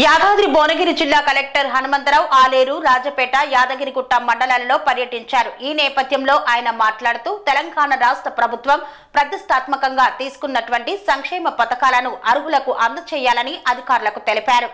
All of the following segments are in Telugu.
యాదాద్రి భువనగిరి జిల్లా కలెక్టర్ హనుమంతరావు ఆలేరు, రాజపేట, యాదగిరిగుట్ట మండలాలలో పర్యటించారు. ఈ నేపథ్యంలో ఆయన మాట్లాడుతూ తెలంగాణ రాష్ట్ర ప్రభుత్వం ప్రతిష్టాత్మకంగా తీసుకున్నటువంటి సంక్షేమ పథకాలను అర్హులకు అందజేయాలని అధికారులకు తెలిపారు.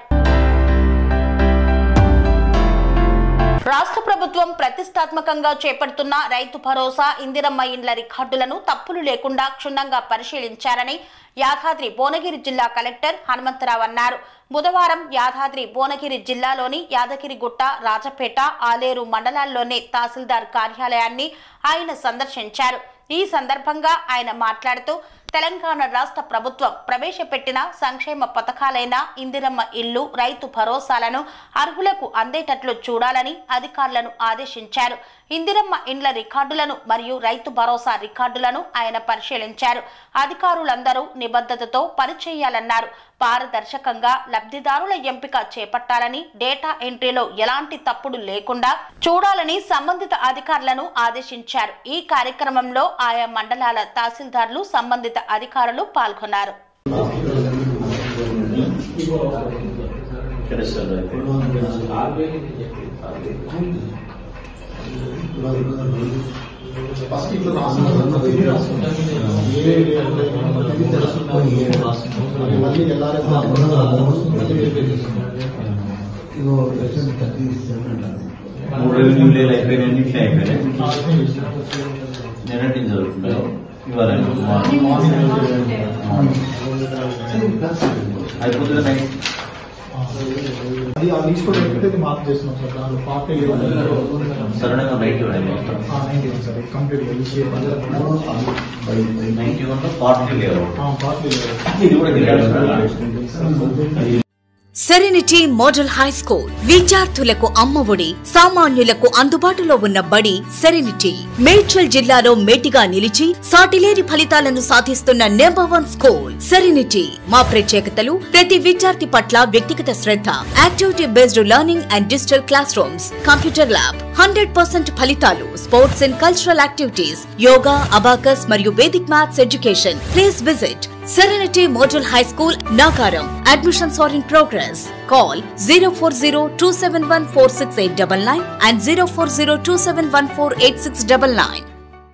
రాష్ట్ర ప్రభుత్వం ప్రతిష్టాత్మకంగా చేపడుతున్న రైతు భరోసా, ఇందిరమ్మ ఇండ్ల రికార్డులను తప్పులు లేకుండా క్షుణ్ణంగా పరిశీలించారని యాదాద్రి భువనగిరి జిల్లా కలెక్టర్ హనుమంతరావు అన్నారు. బుధవారం యాదాద్రి భువనగిరి జిల్లాలోని యాదగిరిగుట్ట, రాజపేట, ఆలేరు మండలాల్లోని తహసీల్దార్ కార్యాలయాన్ని ఆయన సందర్శించారు. ఈ సందర్భంగా ఆయన మాట్లాడుతూ తెలంగాణ రాష్ట్ర ప్రభుత్వం ప్రవేశపెట్టిన సంక్షేమ పథకాలైన ఇందిరమ్మ ఇల్లు, రైతు భరోసాలను అర్హులకు అందేటట్లు చూడాలని అధికారులను ఆదేశించారు. ఇందిరమ్మ ఇండ్ల రికార్డులను మరియు రైతు భరోసా రికార్డులను ఆయన పరిశీలించారు. అధికారులందరూ నిబద్ధతతో పనిచేయాలన్నారు. పారదర్శకంగా లబ్ధిదారుల ఎంపిక చేపట్టాలని, డేటా ఎంట్రీలో ఎలాంటి తప్పుడు లేకుండా చూడాలని సంబంధిత అధికారులను ఆదేశించారు. ఈ కార్యక్రమంలో ఆయా మండలాల తహసీల్దార్లు, సంబంధిత అధికారులు పాల్గొన్నారు. సెరెనిటీ మోడల్ హై స్కూల్ విద్యార్థులకు అమ్మఒడి, సామాన్యులకు అందుబాటులో ఉన్న బడి సెరెనిటీ. మేడ్చల్ జిల్లాలో మేటిగా నిలిచి సాటిలేని ఫలితాలను సాధిస్తున్న నంబర్ 1 స్కూల్ సెరెనిటీ. మా ప్రత్యేకతలు ప్రతి విద్యార్థి పట్ల వ్యక్తిగత శ్రద్ధ, activity based learning and digital classrooms, computer lab, 100% ఫలితాలు, sports and cultural activities, yoga, abacus మరియు Vedic maths education. Please visit Serenity Model High School, Nagaram. Admissions are in progress. Call 040-271-46899 and 040-271-48699.